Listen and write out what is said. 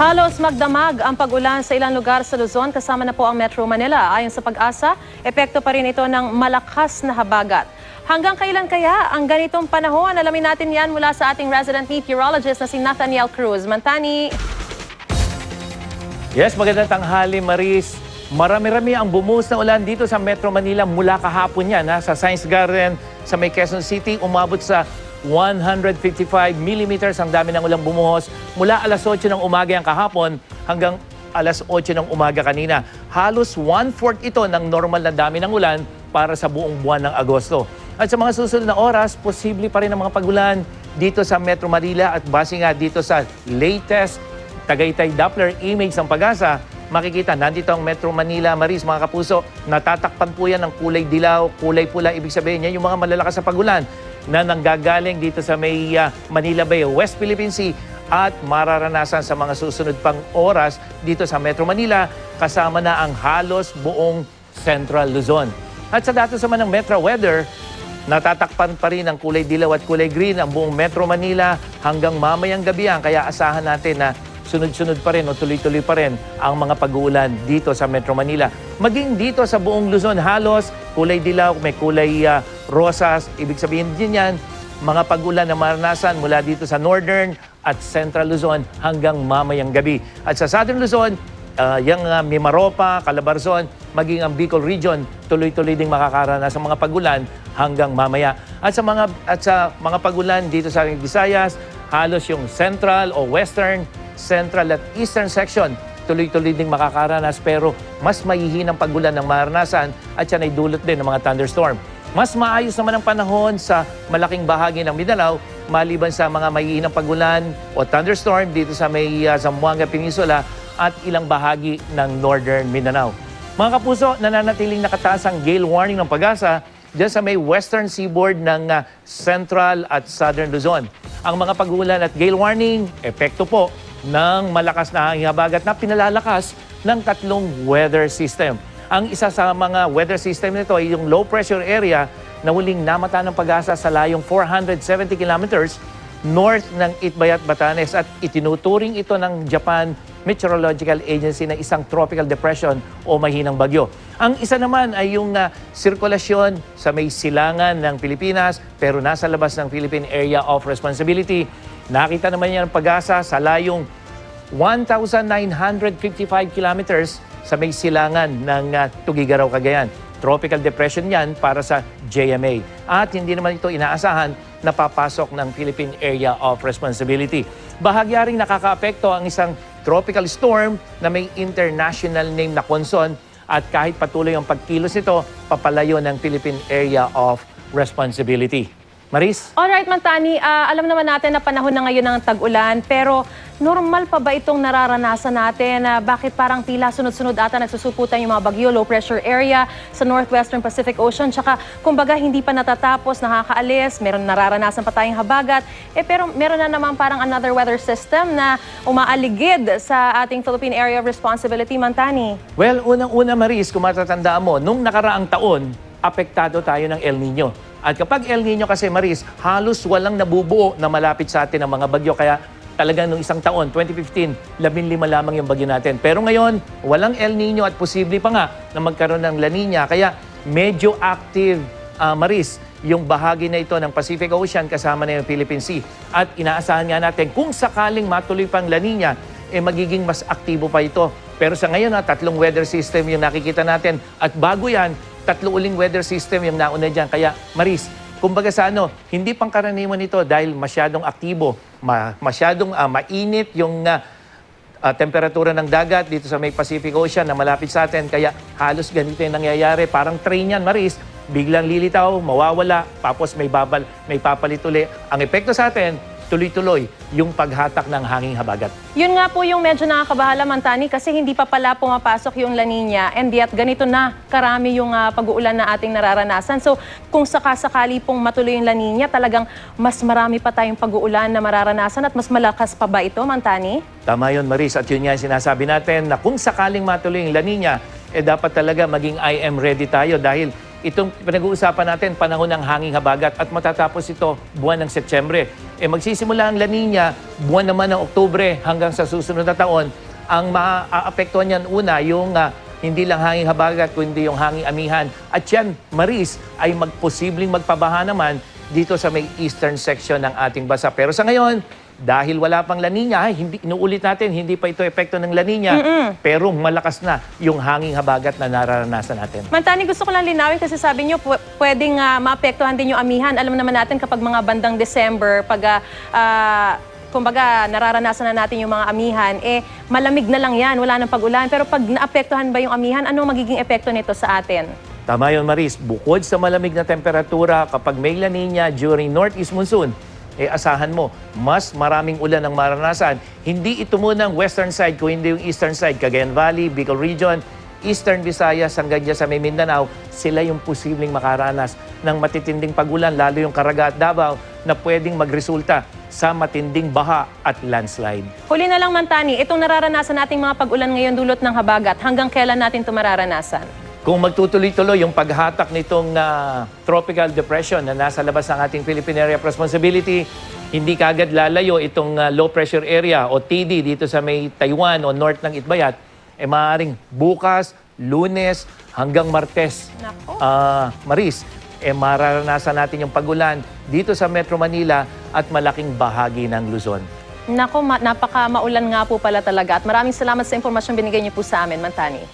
Halos magdamag ang pag-ulan sa ilang lugar sa Luzon, kasama na po ang Metro Manila. Ayon sa Pag-asa, epekto pa rin ito ng malakas na habagat. Hanggang kailan kaya ang ganitong panahon? Alamin natin yan mula sa ating resident meteorologist na si Nathaniel Cruz. Mantani. Yes, magandang tanghali, Maris. Marami-rami ang bumuhos na ulan dito sa Metro Manila mula kahapon yan. Sa Science Garden sa may Quezon City, umabot sa 155 millimeters ang dami ng ulang bumuhos mula alas 8 ng umaga ang kahapon hanggang alas 8 ng umaga kanina. Halos 1/4 ito ng normal na dami ng ulan para sa buong buwan ng Agosto. At sa mga susunod na oras, posible pa rin ang mga pagulan dito sa Metro Manila at base nga dito sa latest Tagaytay Doppler image ng Pag-asa, makikita nandito ang Metro Manila, Maris, mga kapuso, natatakpan po yan ng kulay dilaw, kulay pula, ibig sabihin yan yung mga malalakas na pagulan na nanggagaling dito sa may Manila Bay, West Philippine Sea at mararanasan sa mga susunod pang oras dito sa Metro Manila kasama na ang halos buong Central Luzon. At sa datos naman ng Metro Weather, natatakpan pa rin ang kulay dilaw at kulay green ang buong Metro Manila hanggang mamayang gabi yan. Kaya asahan natin na sunod-sunod pa rin o tuloy-tuloy pa rin ang mga pag-uulan dito sa Metro Manila. Maging dito sa buong Luzon, halos kulay dilaw, may kulay rosas. Ibig sabihin din yan, mga pag-ulan na maranasan mula dito sa Northern at Central Luzon hanggang mamayang gabi. At sa Southern Luzon, yung Mimaropa, Calabarzon, maging ang Bicol Region, tuloy-tuloy ding makakaranasan ng mga pag-ulan hanggang mamaya. At sa mga pag-ulan dito sa Visayas, halos yung Central o Western, Central at Eastern section, tuloy-tuloy ding makakaranas pero mas mahihinang pag-ulan ng maranasan at yan ay dulot din ng mga thunderstorm. Mas maayos naman ang panahon sa malaking bahagi ng Mindanao maliban sa mga mahihinang pag-ulan o thunderstorm dito sa may Zamboanga Peninsula at ilang bahagi ng Northern Mindanao. Mga kapuso, nananatiling nakataas ang gale warning ng Pag-asa dyan sa may western seaboard ng Central at Southern Luzon. Ang mga pag-ulan at gale warning, epekto po ng malakas na hangin habagat na pinalalakas ng tatlong weather system. Ang isa sa mga weather system nito ay yung low pressure area na huling namata ng Pag-asa sa layong 470 kilometers north ng Itbayat, Batanes at itinuturing ito ng Japan Meteorological Agency na isang tropical depression o mahinang bagyo. Ang isa naman ay yung sirkulasyon sa may silangan ng Pilipinas pero nasa labas ng Philippine Area of Responsibility. Nakita naman yan ang Pag-asa sa layong 1,955 kilometers sa may silangan ng Tugigaraw, Cagayan. Tropical depression yan para sa JMA. At hindi naman ito inaasahan na papasok ng Philippine Area of Responsibility. Bahagya ring nakakaapekto ang isang tropical storm na may international name na Conson at kahit patuloy ang pagkilos nito, papalayo ng Philippine Area of Responsibility. Maris? Alright, Mantani, alam naman natin na panahon na ngayon ng tag-ulan, pero normal pa ba itong nararanasan natin? Bakit parang tila sunod-sunod ata nagsusuputan yung mga bagyo, low pressure area sa Northwestern Pacific Ocean, tsaka kumbaga hindi pa natatapos, nakakaalis, meron nararanasan pa tayong habagat, pero meron na naman parang another weather system na umaaligid sa ating Philippine Area of Responsibility, Mantani. Well, unang-una, Maris, kung matatandaan mo, nung nakaraang taon, apektado tayo ng El Nino. At kapag El Nino kasi, Maris, halos walang nabubuo na malapit sa atin ng mga bagyo. Kaya talagang nung isang taon, 2015, 15 lamang yung bagyo natin. Pero ngayon, walang El Nino at posible pa nga na magkaroon ng La Nina. Kaya medyo active, Maris, yung bahagi na ito ng Pacific Ocean kasama na yung Philippine Sea. At inaasahan nga natin kung sakaling matuloy pang La Nina, magiging mas aktibo pa ito. Pero sa ngayon, tatlong weather system yung nakikita natin. At bago yan, tatlo uling weather system yung nauna dyan. Kaya, Maris, kumbaga sa hindi pangkaraniwan ito dahil masyadong aktibo, masyadong mainit yung temperatura ng dagat dito sa may Pacific Ocean na malapit sa atin. Kaya halos ganito yung nangyayari. Parang train yan, Maris. Biglang lilitaw, mawawala, tapos may papalit uli. Ang epekto sa atin, tuloy-tuloy yung paghatak ng hanging habagat. Yun nga po yung medyo nakakabahala, Mantani, kasi hindi pa pala pumapasok yung La Nina and yet ganito na karami yung pag-uulan na ating nararanasan. So kung sakasakali pong matuloy yung La Nina, talagang mas marami pa tayong pag-uulan na mararanasan at mas malakas pa ba ito, Mantani? Tama yun, Maris. At yun nga sinasabi natin na kung sakaling matuloy yung La Nina, dapat talaga maging I am ready tayo dahil Itong pinag-uusapan natin, panahon ng hanging habagat at matatapos ito buwan ng Setyembre. Magsisimula ang La Nina, buwan naman ng Oktubre hanggang sa susunod na taon. Ang maaapektuhan niyan una, yung hindi lang hanging habagat, kundi yung hanging amihan. At yan, Maris, ay posibleng magpabaha naman dito sa may eastern section ng ating bansa. Pero sa ngayon, dahil wala pang La Nina, hindi, inuulit natin, hindi pa ito epekto ng La Nina, pero malakas na yung hanging habagat na nararanasan natin. Mantani, gusto ko lang linawin kasi sabi nyo, pwedeng maapektuhan din yung amihan. Alam naman natin kapag mga bandang December, pag kumbaga nararanasan na natin yung mga amihan, malamig na lang yan, wala nang pag-ulan. Pero pag naapektuhan ba yung amihan, ano magiging epekto nito sa atin? Tama yun, Maris. Bukod sa malamig na temperatura, kapag may La Nina during northeast monsoon, asahan mo, mas maraming ulan ang maranasan. Hindi ito muna ang western side, kung hindi yung eastern side, Cagayan Valley, Bicol Region, Eastern Visayas hanggang dyan sa may Mindanao, sila yung posibleng makaranas ng matitinding pagulan, lalo yung Caraga at Davao, na pwedeng magresulta sa matinding baha at landslide. Huli na lang, Mantani, itong nararanasan nating mga pag-ulan ngayon dulot ng habagat, hanggang kailan natin ito mararanasan? Kung magtutuloy-tuloy yung paghatak nitong tropical depression na nasa labas ng ating Philippine Area of Responsibility, hindi kagad lalayo itong low pressure area o TD dito sa may Taiwan o north ng Itbayat, maaaring bukas, Lunes hanggang Martes, Maris, mararanasan natin yung pagulan dito sa Metro Manila at malaking bahagi ng Luzon. Nako, napaka-maulan nga po pala talaga at maraming salamat sa impormasyong binigay niyo po sa amin, Mantani.